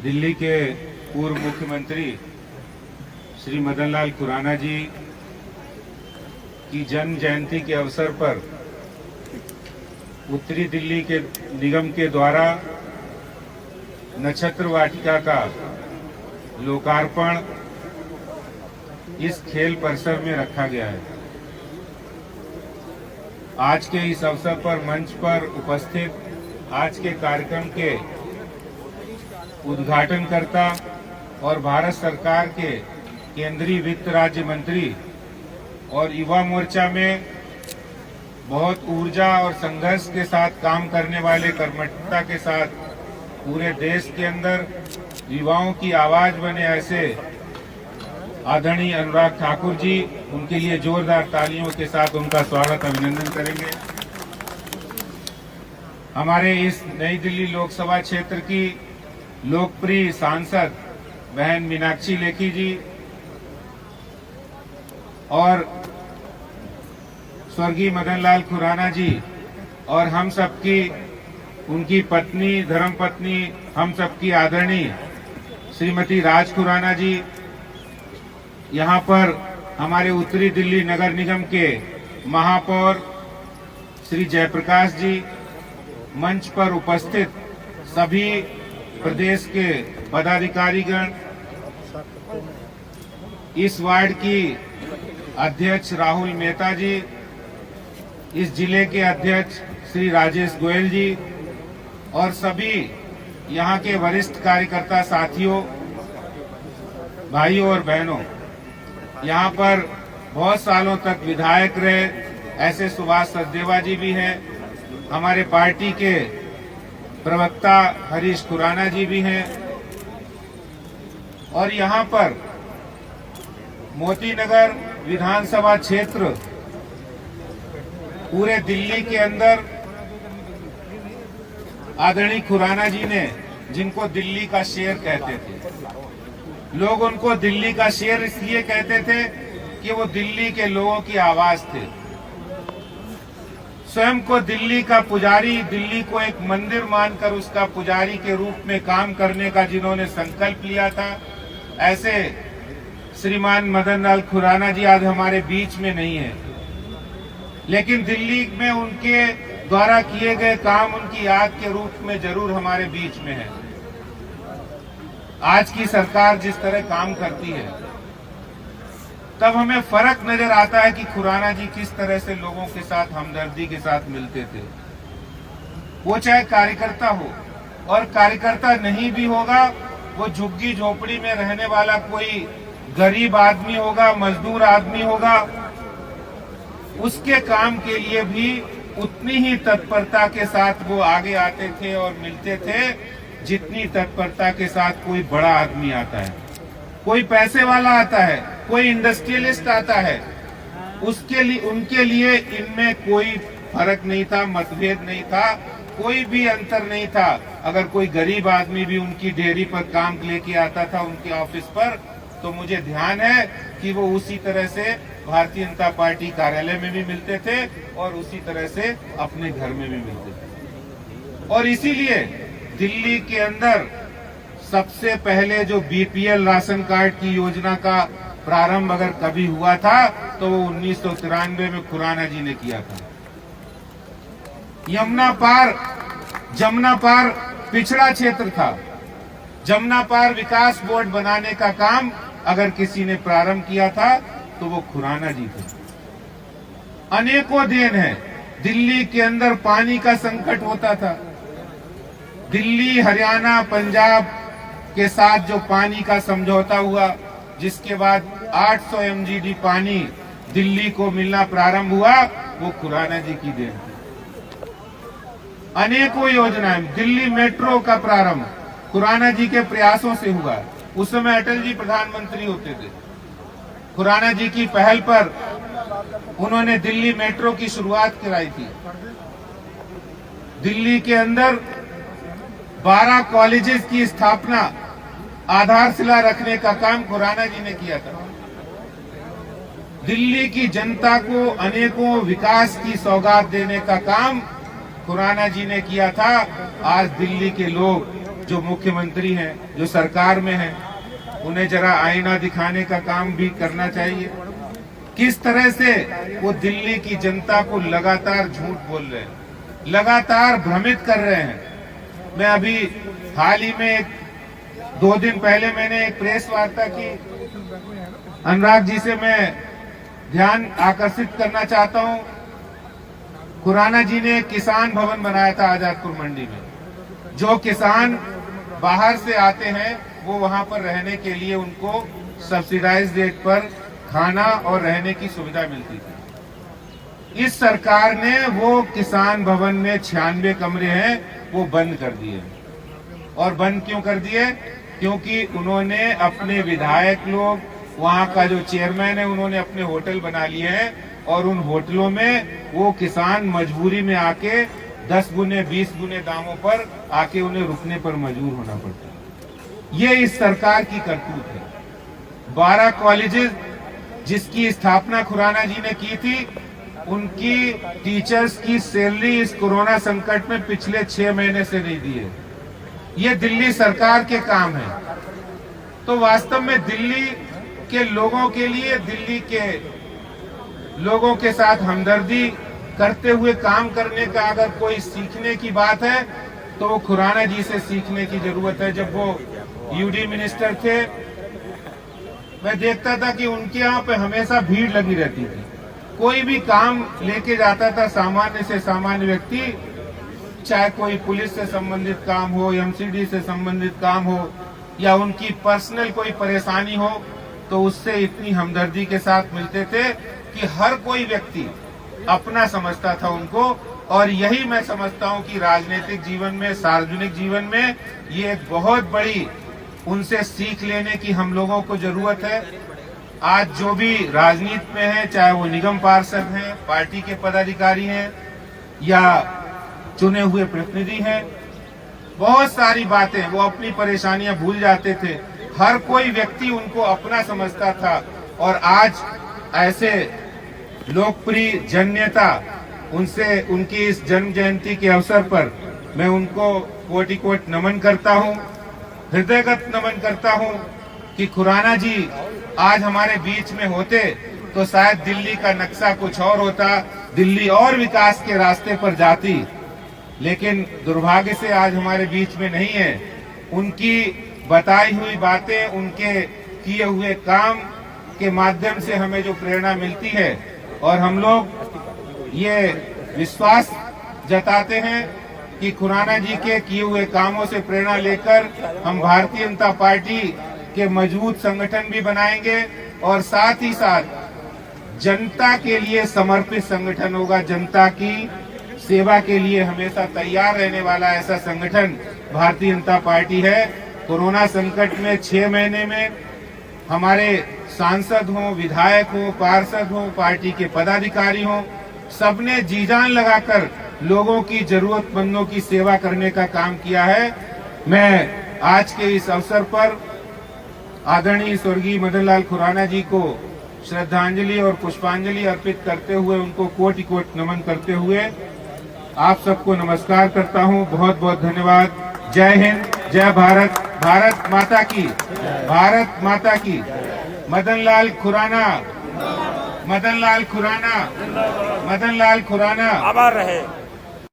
दिल्ली के पूर्व मुख्यमंत्री श्री मदन लाल खुराना जी की जन्म जयंती के अवसर पर उत्तरी दिल्ली के निगम के द्वारा नक्षत्र वाटिका का लोकार्पण इस खेल परिसर में रखा गया है। आज के इस अवसर पर मंच पर उपस्थित आज के कार्यक्रम के उद्घाटनकर्ता और भारत सरकार के केंद्रीय वित्त राज्य मंत्री और युवा मोर्चा में बहुत ऊर्जा और संघर्ष के साथ काम करने वाले कर्मठता के साथ पूरे देश के अंदर युवाओं की आवाज बने ऐसे आदरणीय अनुराग ठाकुर जी, उनके लिए जोरदार तालियों के साथ उनका स्वागत अभिनंदन करेंगे। हमारे इस नई दिल्ली लोकसभा क्षेत्र की लोकप्रिय सांसद बहन मीनाक्षी लेखी जी और स्वर्गीय मदन लाल खुराना जी और हम सबकी उनकी पत्नी धर्मपत्नी हम सबकी आदरणीय श्रीमती राज खुराना जी, यहाँ पर हमारे उत्तरी दिल्ली नगर निगम के महापौर श्री जयप्रकाश जी, मंच पर उपस्थित सभी प्रदेश के पदाधिकारीगण, इस वार्ड की अध्यक्ष राहुल मेहता जी, इस जिले के अध्यक्ष श्री राजेश गोयल जी और सभी यहाँ के वरिष्ठ कार्यकर्ता साथियों, भाइयों और बहनों, यहाँ पर बहुत सालों तक विधायक रहे ऐसे सुभाष सचदेवा जी भी हैं, हमारे पार्टी के प्रवक्ता हरीश खुराना जी भी हैं और यहाँ पर मोती नगर विधानसभा क्षेत्र पूरे दिल्ली के अंदर आदरणीय खुराना जी ने, जिनको दिल्ली का शेर कहते थे, लोग उनको दिल्ली का शेर इसलिए कहते थे कि वो दिल्ली के लोगों की आवाज थे। स्वयं को दिल्ली का पुजारी, दिल्ली को एक मंदिर मानकर उसका पुजारी के रूप में काम करने का जिन्होंने संकल्प लिया था, ऐसे श्रीमान मदन लाल खुराना जी आज हमारे बीच में नहीं है, लेकिन दिल्ली में उनके द्वारा किए गए काम उनकी याद के रूप में जरूर हमारे बीच में है। आज की सरकार जिस तरह काम करती है, तब हमें फर्क नजर आता है कि खुराना जी किस तरह से लोगों के साथ हमदर्दी के साथ मिलते थे। वो चाहे कार्यकर्ता हो और कार्यकर्ता नहीं भी होगा, वो झुग्गी झोपड़ी में रहने वाला कोई गरीब आदमी होगा, मजदूर आदमी होगा, उसके काम के लिए भी उतनी ही तत्परता के साथ वो आगे आते थे और मिलते थे जितनी तत्परता के साथ कोई बड़ा आदमी आता है, कोई पैसे वाला आता है, कोई इंडस्ट्रियलिस्ट आता है, उसके लिए उनके लिए इनमें कोई फर्क नहीं था, मतभेद नहीं था, कोई भी अंतर नहीं था। अगर कोई गरीब आदमी भी उनकी डेयरी पर काम लेके आता था उनके ऑफिस पर, तो मुझे ध्यान है कि वो उसी तरह से भारतीय जनता पार्टी कार्यालय में भी मिलते थे और उसी तरह से अपने घर में भी मिलते थे। और इसीलिए दिल्ली के अंदर सबसे पहले जो बीपीएल राशन कार्ड की योजना का प्रारंभ अगर कभी हुआ था तो वो 1993 में खुराना जी ने किया था। जमुना पार पिछड़ा क्षेत्र था, जमुना पार विकास बोर्ड बनाने का काम अगर किसी ने प्रारंभ किया था तो वो खुराना जी थे। अनेकों देन है। दिल्ली के अंदर पानी का संकट होता था, दिल्ली हरियाणा पंजाब के साथ जो पानी का समझौता हुआ, जिसके बाद 800 एमजीडी पानी दिल्ली को मिलना प्रारंभ हुआ, वो खुराना जी की देन थी। अनेकों योजनाएं, दिल्ली मेट्रो का प्रारंभ खुराना जी के प्रयासों से हुआ। उस समय अटल जी प्रधानमंत्री होते थे, खुराना जी की पहल पर उन्होंने दिल्ली मेट्रो की शुरुआत कराई थी। दिल्ली के अंदर 12 कॉलेजेस की स्थापना, आधारशिला रखने का काम खुराना जी ने किया था। दिल्ली की जनता को अनेकों विकास की सौगात देने का काम खुराना जी ने किया था। आज दिल्ली के लोग जो मुख्यमंत्री हैं, जो सरकार में हैं, उन्हें जरा आईना दिखाने का काम भी करना चाहिए। किस तरह से वो दिल्ली की जनता को लगातार झूठ बोल रहे हैं, लगातार भ्रमित कर रहे हैं। मैं अभी हाल ही में 2 दिन पहले मैंने एक प्रेस वार्ता की। अनुराग जी से मैं ध्यान आकर्षित करना चाहता हूं। खुराना जी ने एक किसान भवन बनाया था आजादपुर मंडी में। जो किसान बाहर से आते हैं वो वहां पर रहने के लिए उनको सब्सिडाइज रेट पर खाना और रहने की सुविधा मिलती थी। इस सरकार ने वो किसान भवन में 96 कमरे हैं वो बंद कर दिए। और बंद क्यों कर दिए? क्योंकि उन्होंने अपने विधायक लोग, वहां का जो चेयरमैन है, उन्होंने अपने होटल बना लिए हैं और उन होटलों में वो किसान मजबूरी में आके 10 गुने 20 गुने दामों पर आके उन्हें रुकने पर मजबूर होना पड़ता है। ये इस सरकार की करतूत है। 12 कॉलेजेस जिसकी स्थापना खुराना जी ने की थी, उनकी टीचर्स की सैलरी इस कोरोना संकट में पिछले 6 महीने से नहीं दी है। ये दिल्ली सरकार के काम है। तो वास्तव में दिल्ली के लोगों के लिए, दिल्ली के लोगों के साथ हमदर्दी करते हुए काम करने का अगर कोई सीखने की बात है तो वो खुराना जी से सीखने की जरूरत है। जब वो यूडी मिनिस्टर थे, मैं देखता था कि उनके यहाँ पे हमेशा भीड़ लगी रहती थी। कोई भी काम लेके जाता था सामान्य से सामान्य व्यक्ति, चाहे कोई पुलिस से संबंधित काम हो, एमसीडी से संबंधित काम हो या उनकी पर्सनल कोई परेशानी हो, तो उससे इतनी हमदर्दी के साथ मिलते थे कि हर कोई व्यक्ति अपना समझता था उनको। और यही मैं समझता हूं कि राजनीतिक जीवन में, सार्वजनिक जीवन में ये एक बहुत बड़ी उनसे सीख लेने की हम लोगों को जरूरत है। आज जो भी राजनीति में है, चाहे वो निगम पार्षद हैं, पार्टी के पदाधिकारी हैं या चुने हुए प्रतिनिधि हैं, बहुत सारी बातें वो अपनी परेशानियां भूल जाते थे। हर कोई व्यक्ति उनको अपना समझता था। और आज ऐसे लोकप्रिय जननेता, उनसे उनकी इस जन्म जयंती के अवसर पर मैं उनको कोटि कोटि नमन करता हूं, हृदयगत नमन करता हूं कि खुराना जी आज हमारे बीच में होते तो शायद दिल्ली का नक्शा कुछ और होता, दिल्ली और विकास के रास्ते पर जाती। लेकिन दुर्भाग्य से आज हमारे बीच में नहीं है। उनकी बताई हुई बातें, उनके किए हुए काम के माध्यम से हमें जो प्रेरणा मिलती है और हम लोग ये विश्वास जताते हैं कि खुराना जी के किए हुए कामों से प्रेरणा लेकर हम भारतीय जनता पार्टी के मजबूत संगठन भी बनाएंगे और साथ ही साथ जनता के लिए समर्पित संगठन होगा। जनता की सेवा के लिए हमेशा तैयार रहने वाला ऐसा संगठन भारतीय जनता पार्टी है। कोरोना संकट में 6 महीने में हमारे सांसद हों, विधायक हों, पार्षद हों, पार्टी के पदाधिकारी हों, सबने जी जान लगाकर लोगों की, जरूरतमंदों की सेवा करने का काम किया है। मैं आज के इस अवसर पर आदरणीय स्वर्गीय मदन लाल खुराना जी को श्रद्धांजलि और पुष्पांजलि अर्पित करते हुए, उनको कोटि कोटि नमन करते हुए आप सबको नमस्कार करता हूं। बहुत बहुत धन्यवाद। जय हिंद, जय भारत, भारत माता की, भारत माता की। मदन लाल खुराना, मदन लाल खुराना, मदन लाल खुराना। आभार रहे।